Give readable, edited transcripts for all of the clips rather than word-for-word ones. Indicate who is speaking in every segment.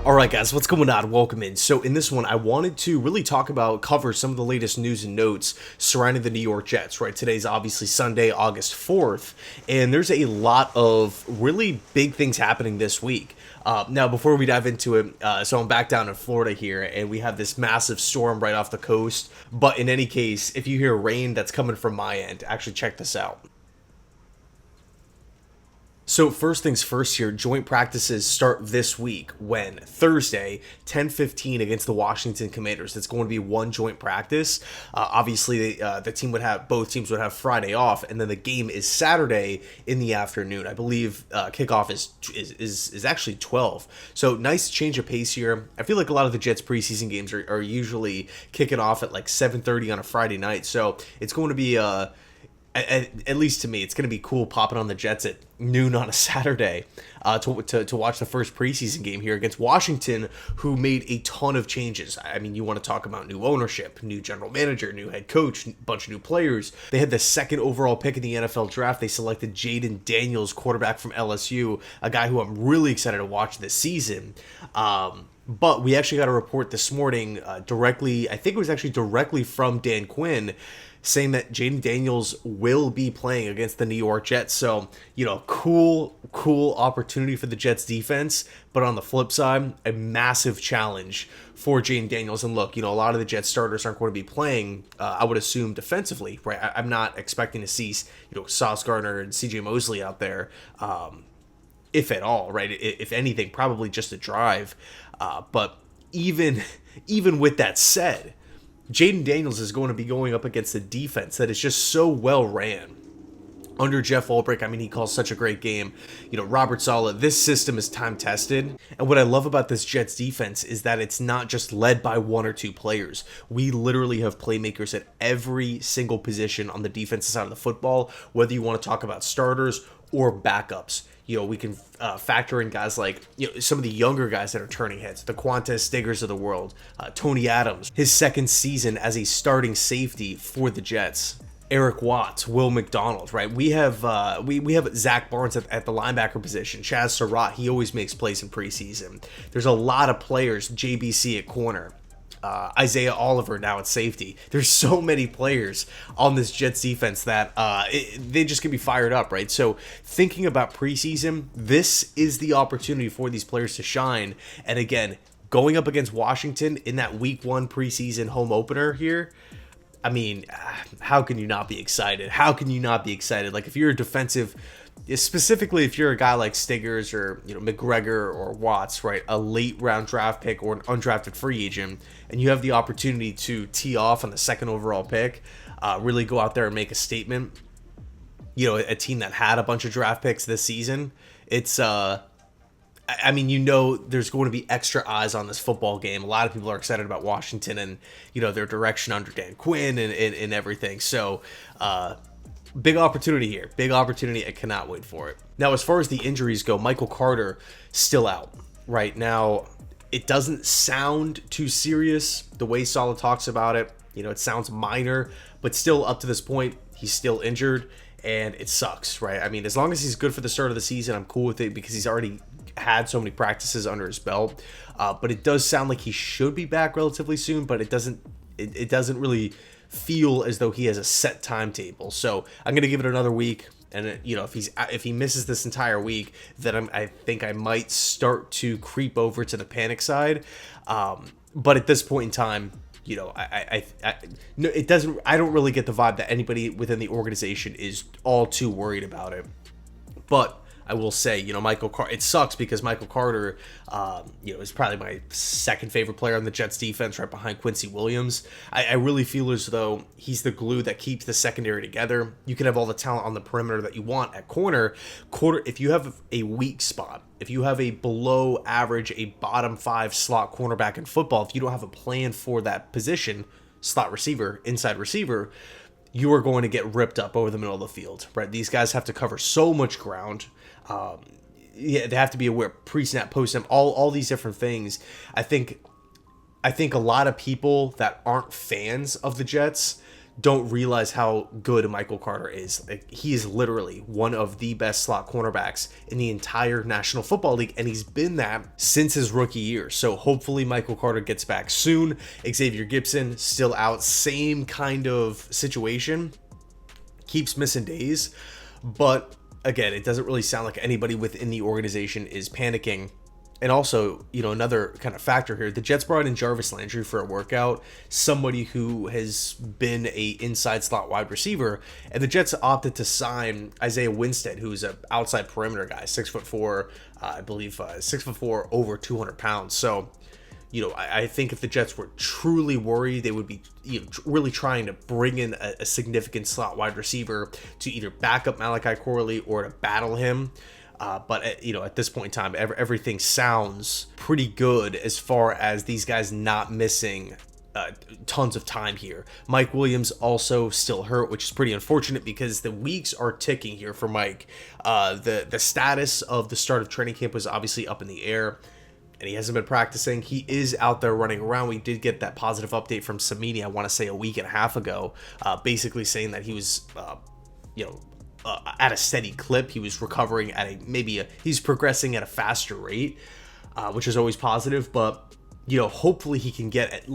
Speaker 1: Alright guys, what's going on? Welcome in. So in this one, I wanted to really cover some of the latest news and notes surrounding the New York Jets, right? Today's obviously Sunday, August 4th, and there's a lot of really big things happening this week. Now, before we dive into it, so I'm back down in Florida here, and we have this massive storm right off the coast, but in any case, if you hear rain, that's coming from my end. Actually, check this out. So first things first here, joint practices start this week when Thursday, 10:15 against the Washington Commanders. It's going to be one joint practice. Obviously, both teams would have Friday off, and then the game is Saturday in the afternoon. I believe kickoff is actually 12. So nice change of pace here. I feel like a lot of the Jets preseason games are usually kicking off at like 7:30 on a Friday night. So it's going to be at least to me, it's going to be cool popping on the Jets at noon on a Saturday to watch the first preseason game here against Washington, who made a ton of changes. I mean, you want to talk about new ownership, new general manager, new head coach, bunch of new players. They had the second overall pick in the NFL draft. They selected Jayden Daniels, quarterback from LSU, a guy who I'm really excited to watch this season. But we actually got a report this morning directly, I think it was actually directly from Dan Quinn, saying that Jayden Daniels will be playing against the New York Jets. So, cool opportunity for the Jets defense. But on the flip side, a massive challenge for Jayden Daniels. And look, a lot of the Jets starters aren't going to be playing, I would assume, defensively, right? I'm not expecting to see, Sauce Gardner and CJ Mosley out there, if at all, right? If anything, probably just a drive. But even with that said, Jayden Daniels is going to be going up against a defense that is just so well ran. Under Jeff Ulbrich, I mean, he calls such a great game. Robert Saleh, this system is time tested. And what I love about this Jets defense is that it's not just led by one or two players. We literally have playmakers at every single position on the defensive side of the football, whether you want to talk about starters or backups. We can factor in guys like, some of the younger guys that are turning heads, the Quantez Stigers of the world, Tony Adams, his second season as a starting safety for the Jets. Eric Watts, Will McDonald, right? We have we have Zach Barnes at the linebacker position. Chaz Surratt, he always makes plays in preseason. There's a lot of players. JBC at corner. Isaiah Oliver now at safety. There's so many players on this Jets defense that they just can be fired up, right? So thinking about preseason, this is the opportunity for these players to shine. And again, going up against Washington in that week 1 preseason home opener here, I mean, how can you not be excited? How can you not be excited? Like, if you're a defensive, specifically if you're a guy like Stigers or McGregor or Watts, right, a late round draft pick or an undrafted free agent, and you have the opportunity to tee off on the second overall pick, really go out there and make a statement. A team that had a bunch of draft picks this season, it's I mean, there's going to be extra eyes on this football game. A lot of people are excited about Washington and, their direction under Dan Quinn and everything. So, big opportunity here. Big opportunity. I cannot wait for it. Now, as far as the injuries go, Michael Carter still out right now. It doesn't sound too serious the way Saleh talks about it. It sounds minor, but still up to this point, he's still injured. And it sucks, right? I mean, as long as he's good for the start of the season, I'm cool with it because he's already had so many practices under his belt. But it does sound like he should be back relatively soon, but it doesn't really feel as though he has a set timetable. So I'm going to give it another week. And if he misses this entire week, then I think I might start to creep over to the panic side. But at this point in time, it doesn't. I don't really get the vibe that anybody within the organization is all too worried about it. But I will say, it sucks because Michael Carter, is probably my second favorite player on the Jets defense, right behind Quincy Williams. I really feel as though he's the glue that keeps the secondary together. You can have all the talent on the perimeter that you want at corner. If you have a weak spot, if you have a below average, a bottom 5 slot cornerback in football, if you don't have a plan for that position, slot receiver, inside receiver, you are going to get ripped up over the middle of the field, right? These guys have to cover so much ground. They have to be aware, pre-snap, post-snap, all these different things. I think a lot of people that aren't fans of the Jets don't realize how good Michael Carter is. Like, he is literally one of the best slot cornerbacks in the entire National Football League, and he's been that since his rookie year. So hopefully Michael Carter gets back soon. Xavier Gipson still out, same kind of situation, keeps missing days, but again, it doesn't really sound like anybody within the organization is panicking. And also, another kind of factor here, the Jets brought in Jarvis Landry for a workout, somebody who has been a inside slot wide receiver, and the Jets opted to sign Isaiah Winstead, who's an outside perimeter guy, 6'4", I believe 6'4", over 200 pounds. So, I think if the Jets were truly worried, they would be really trying to bring in a significant slot wide receiver to either back up Malachi Corley or to battle him. But at this point in time, everything sounds pretty good as far as these guys not missing tons of time here. Mike Williams also still hurt, which is pretty unfortunate because the weeks are ticking here for Mike. The status of the start of training camp was obviously up in the air, and he hasn't been practicing. He is out there running around. We did get that positive update from Samini, I want to say a week and a half ago, basically saying that he was, at a steady clip. He was recovering at he's progressing at a faster rate, which is always positive. But hopefully he can get at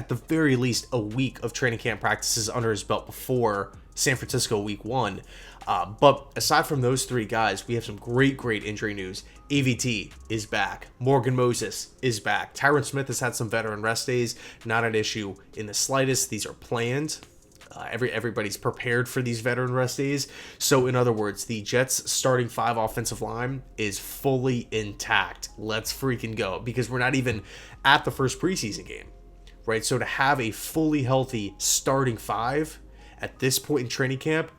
Speaker 1: the very least, a week of training camp practices under his belt before San Francisco week 1. But aside from those three guys, we have some great injury news. AVT is back. Morgan Moses is back. Tyron Smith has had some veteran rest days. Not an issue in the slightest. These are planned. Everybody's prepared for these veteran rest days. So in other words, the Jets starting 5 offensive line is fully intact. Let's freaking go, because we're not even at the first preseason game, right? So to have a fully healthy starting 5 at this point in training camp,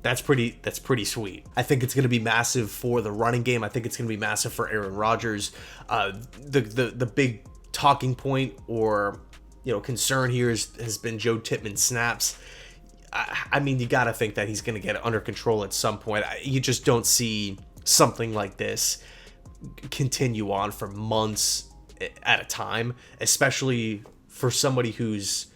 Speaker 1: that's pretty sweet. I think it's going to be massive for the running game. I think it's going to be massive for Aaron Rodgers. The big talking point or concern here has been Joe Tippmann's snaps. I mean, you got to think that he's going to get it under control at some point. You just don't see something like this continue on for months at a time, especially for somebody who's,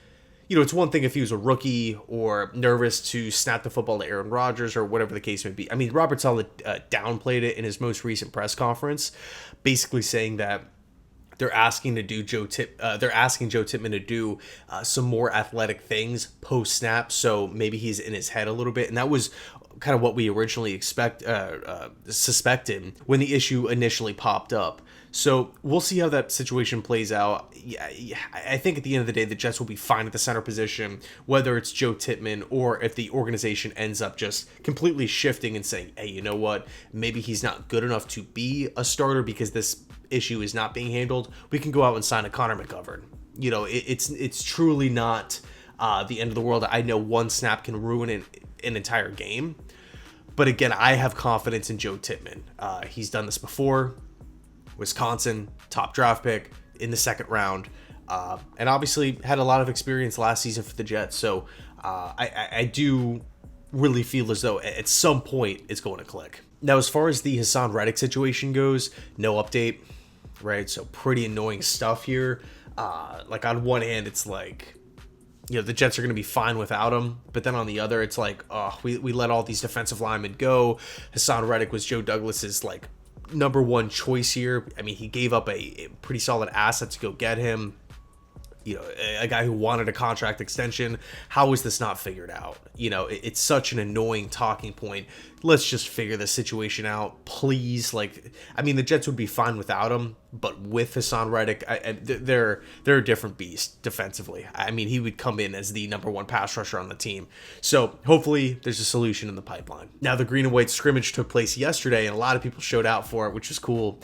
Speaker 1: it's one thing if he was a rookie or nervous to snap the football to Aaron Rodgers or whatever the case may be. I mean, Robert Saleh downplayed it in his most recent press conference, basically saying that they're asking Joe Tippmann to do some more athletic things post snap, so maybe he's in his head a little bit, and that was kind of what we originally suspected when the issue initially popped up. So we'll see how that situation plays out. Yeah, I think at the end of the day, the Jets will be fine at the center position, whether it's Joe Tippmann or if the organization ends up just completely shifting and saying, hey, you know what? Maybe he's not good enough to be a starter because this issue is not being handled. We can go out and sign a Connor McGovern. It's truly not the end of the world. I know one snap can ruin an entire game. But again, I have confidence in Joe Tippmann. He's done this before. Wisconsin, top draft pick in the second round, and obviously had a lot of experience last season for the Jets. So I do really feel as though at some point it's going to click. Now, as far as the Haason Reddick situation goes, no update, right? So pretty annoying stuff here. Like on one hand, it's like, the Jets are going to be fine without him. But then on the other, it's like, we let all these defensive linemen go. Haason Reddick was Joe Douglas's number one choice here. I mean, he gave up a pretty solid asset to go get him. A guy who wanted a contract extension. How is this not figured out? It's such an annoying talking point. Let's just figure this situation out, please. The Jets would be fine without him, but with Haason Reddick, they're a different beast defensively. I mean, he would come in as the number one pass rusher on the team. So hopefully there's a solution in the pipeline. Now, the green and white scrimmage took place yesterday, and a lot of people showed out for it, which was cool.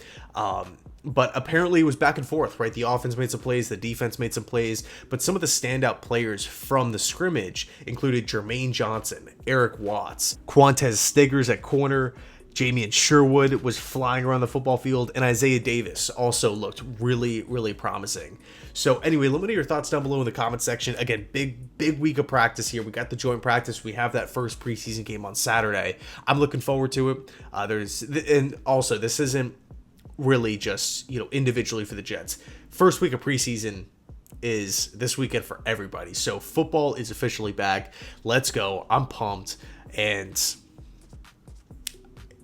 Speaker 1: But apparently it was back and forth, right? The offense made some plays, the defense made some plays, but some of the standout players from the scrimmage included Jermaine Johnson, Eric Watts, Quantez Stiggers at corner, Jamian Sherwood was flying around the football field, and Isaiah Davis also looked really, really promising. So anyway, let me know your thoughts down below in the comment section. Again, big week of practice here. We got the joint practice. We have that first preseason game on Saturday. I'm looking forward to it. And also, this isn't really just individually for the Jets. First week of preseason, is this weekend for everybody. So football is officially back. Let's go. I'm pumped. And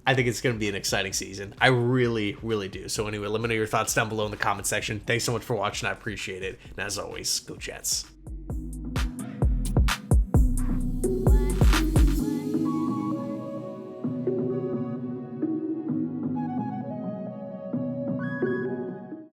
Speaker 1: I think it's going to be an exciting season. I really, really do. So anyway, let me know your thoughts down below in the comment section. Thanks so much for watching. I appreciate it. And as always, go Jets.